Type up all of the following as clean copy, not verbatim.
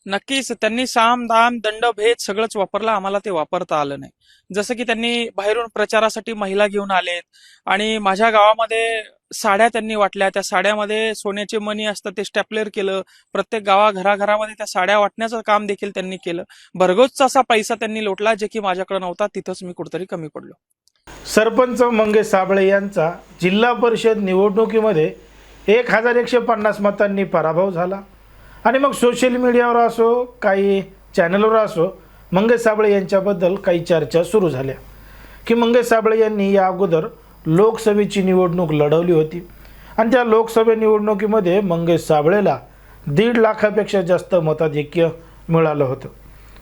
नक्कीच त्यांनी साम दाम दंड भेद सगळंच वापरलं, आम्हाला ते वापरता आलं नाही. जसं की त्यांनी बाहेरून प्रचारासाठी महिला घेऊन आलेत आणि माझ्या गावामध्ये साड्या त्यांनी वाटल्या. त्या साड्यामध्ये सोन्याचे मणी असतात ते स्टॅपलर केलं. प्रत्येक घराघरामध्ये त्या साड्या वाटण्याचं काम देखील त्यांनी केलं. भरघोसचा असा पैसा त्यांनी लोटला जे की माझ्याकडे नव्हता. तिथंच मी कुठेतरी कमी पडलो. सरपंच मंगेश साबळे यांचा जिल्हा परिषद निवडणुकीमध्ये 1150 मतांनी पराभव झाला. आणि मग सोशल मीडियावर असो काही चॅनलवर असो मंगेश साबळे यांच्याबद्दल काही चर्चा सुरू झाल्या की मंगेश साबळे यांनी या अगोदर लोकसभेची निवडणूक लढवली होती आणि त्या लोकसभा निवडणुकीमध्ये मंगेश साबळेला 1.5 लाखापेक्षा जास्त मताधिक्य मिळालं होतं.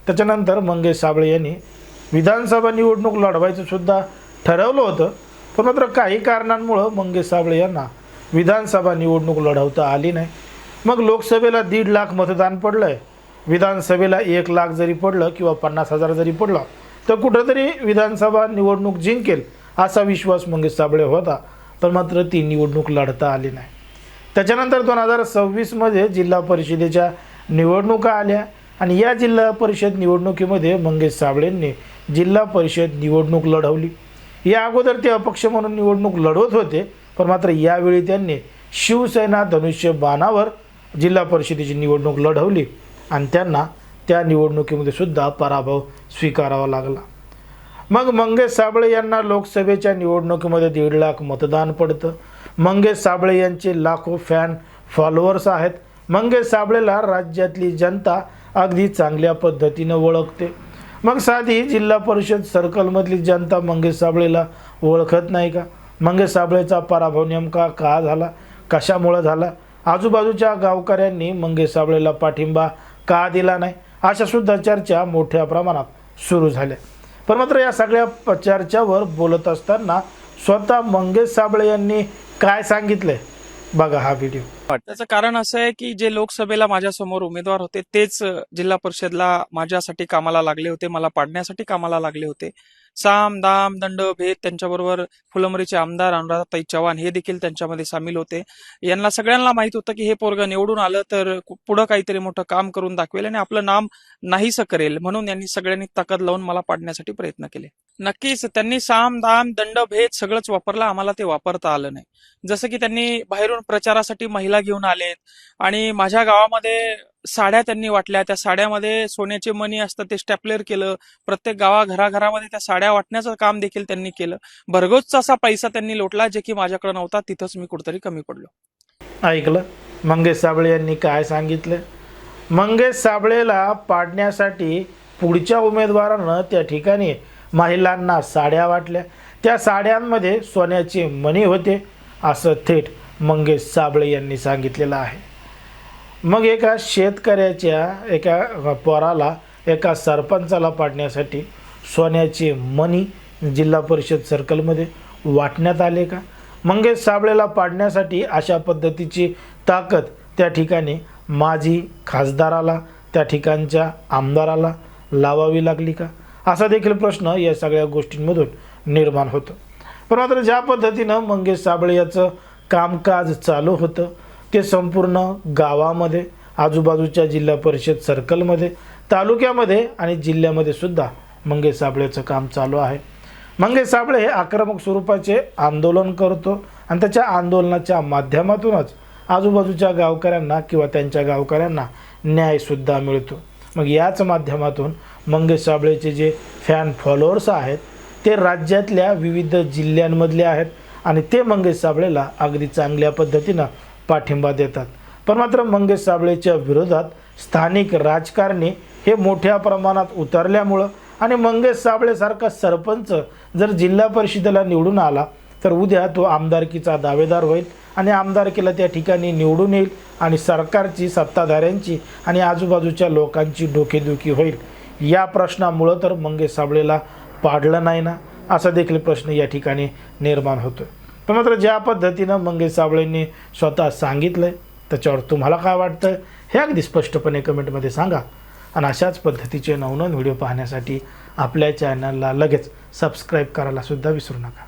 त्याच्यानंतर मंगेश साबळे यांनी विधानसभा निवडणूक लढवायचं सुद्धा ठरवलं होतं, पण मात्र काही कारणांमुळं मंगेश साबळे यांना विधानसभा निवडणूक लढवता आली नाही. मग लोकसभेला 1.5 लाख मतदान पडलं आहे, विधानसभेला 1 लाख जरी पडलं किंवा 50,000 जरी पडलं तर कुठंतरी विधानसभा निवडणूक जिंकेल असा विश्वास मंगेश साबळे होता, पण मात्र ती निवडणूक लढता आली नाही. त्याच्यानंतर 2026मध्ये जिल्हा परिषदेच्या निवडणुका आल्या आणि या जिल्हा परिषद निवडणुकीमध्ये मंगेश साबळेंनी जिल्हा परिषद निवडणूक लढवली. या अगोदर ते अपक्ष म्हणून निवडणूक लढवत होते, पण मात्र यावेळी त्यांनी शिवसेना धनुष्यबाणावर जिल्हा परिषदेची निवडणूक लढवली आणि त्यांना त्या निवडणुकीमध्ये सुद्धा पराभव स्वीकारावा लागला. मग मंगेश साबळे यांना लोकसभेच्या निवडणुकीमध्ये 1.5 लाख मतदान पडतं. मंगेश साबळे यांचे लाखो फॅन फॉलोअर्स आहेत. मंगेश साबळेला राज्यातली जनता अगदी चांगल्या पद्धतीनं ओळखते. मग साधी जिल्हा परिषद सर्कलमधली जनता मंगेश साबळेला ओळखत नाही का? मंगेश साबळेचा पराभव नेमका का झाला, कशामुळं झाला, आजूबाजूच्या गावकऱ्यांनी मंगेश साबळेला पाठिंबा का दिला नाही, अशा सुद्धा चर्चा मोठ्या प्रमाणात सुरू झाल्या. पण मात्र या सगळ्या चर्चावर बोलत असताना स्वतः मंगेश साबळे यांनी काय सांगितलंय बघा हा व्हिडिओ. त्याचं कारण असं आहे की जे लोकसभेला माझ्यासमोर उमेदवार होते तेच जिल्हा परिषदला माझ्यासाठी कामाला लागले होते, मला पाडण्यासाठी कामाला लागले होते. साम दाम दंड भेद त्यांच्याबरोबर फुलंब्रीचे आमदार अनुराधाताई चव्हाण हे देखील त्यांच्यामध्ये सामील होते. यांना सगळ्यांना माहित होतं की हे पोरगं निवडून आलं तर पुढं काहीतरी मोठं काम करून दाखवेल आणि आपलं नाम नाहीसं करेल, म्हणून यांनी सगळ्यांनी ताकद लावून मला पाडण्यासाठी प्रयत्न केले. नक्कीच त्यांनी साम दाम दंड भेद सगळंच वापरलं, आम्हाला ते वापरता आलं नाही. जसं की त्यांनी बाहेरून प्रचारासाठी महिला घेऊन आलेत आणि माझ्या गावामध्ये साड्या त्यांनी वाटल्या. त्या साड्यामध्ये सोन्याचे मणी असतात ते स्टॅपलर केलं. प्रत्येक घराघरामध्ये त्या साड्या वाटण्याचं काम देखील त्यांनी केलं. भरघोसचा असा पैसा त्यांनी लोटला जे की माझ्याकडे नव्हता. तिथंच मी कुठेतरी कमी पडलो. ऐकलं मंगेश साबळे यांनी काय सांगितलं? मंगेश साबळेला पाडण्यासाठी पुढच्या उमेदवारानं त्या ठिकाणी महिलांना साड्या वाटल्या. त्या साड्यांमध्ये सोन्याचे मणी होते असं थेट मंगेश साबळे यांनी सांगितलेलं आहे. मग एका शेतकऱ्याच्या एका पोराला एका सरपंचाला पाडण्यासाठी सोन्याचे मणी जिल्हा परिषद सर्कलमध्ये वाटण्यात आले का? मंगेश साबळेला पाडण्यासाठी अशा पद्धतीची ताकद त्या ठिकाणी माजी खासदाराला, त्या ठिकाणच्या आमदाराला लावावी लागली का? असा देखील प्रश्न या सगळ्या गोष्टींमधून निर्माण होतो. पण मात्र ज्या पद्धतीनं मंगेश साबळे याचं कामकाज चालू होतं ते संपूर्ण गावामध्ये, आजूबाजूच्या जिल्हा परिषद सर्कलमध्ये, तालुक्यामध्ये आणि जिल्ह्यामध्ये सुद्धा मंगेश साबळेचं काम चालू आहे. मंगेश साबळे हे आक्रमक स्वरूपाचे आंदोलन करतो आणि त्याच्या आंदोलनाच्या माध्यमातूनच आजूबाजूच्या गावकऱ्यांना किंवा त्यांच्या गावकऱ्यांना न्यायसुद्धा मिळतो. मग याच माध्यमातून मंगेश साबळेचे जे फॅन फॉलोअर्स आहेत ते राज्यातल्या विविध जिल्ह्यांमधले आहेत आणि ते मंगेश साबळेला अगदी चांगल्या पद्धतीनं पाठिंबा देतात. पण मात्र मंगेश साबळेच्या विरोधात स्थानिक राजकारणी हे मोठ्या प्रमाणात उतरल्यामुळं आणि मंगेश साबळेसारखा सरपंच जर जिल्हा परिषदेला निवडून आला तर उद्या तो आमदारकीचा दावेदार होईल आणि आमदारकीला त्या ठिकाणी निवडून येईल आणि सरकारची, सत्ताधाऱ्यांची आणि आजूबाजूच्या लोकांची डोकेदुखी होईल. या प्रश्नामुळं तर मंगेश साबळेला पाडलं नाही ना, असा देखील प्रश्न या ठिकाणी निर्माण होतो. पण मात्र ज्या पद्धतीनं मंगेश साबळेंनी स्वतः सांगितलं आहे त्याच्यावर तुम्हाला काय वाटतं हे अगदी स्पष्टपणे कमेंटमध्ये सांगा. आणि अशाच पद्धतीचे नवनवीन व्हिडिओ पाहण्यासाठी आपल्या चॅनलला लगेच सबस्क्राईब करायला सुद्धा विसरू नका.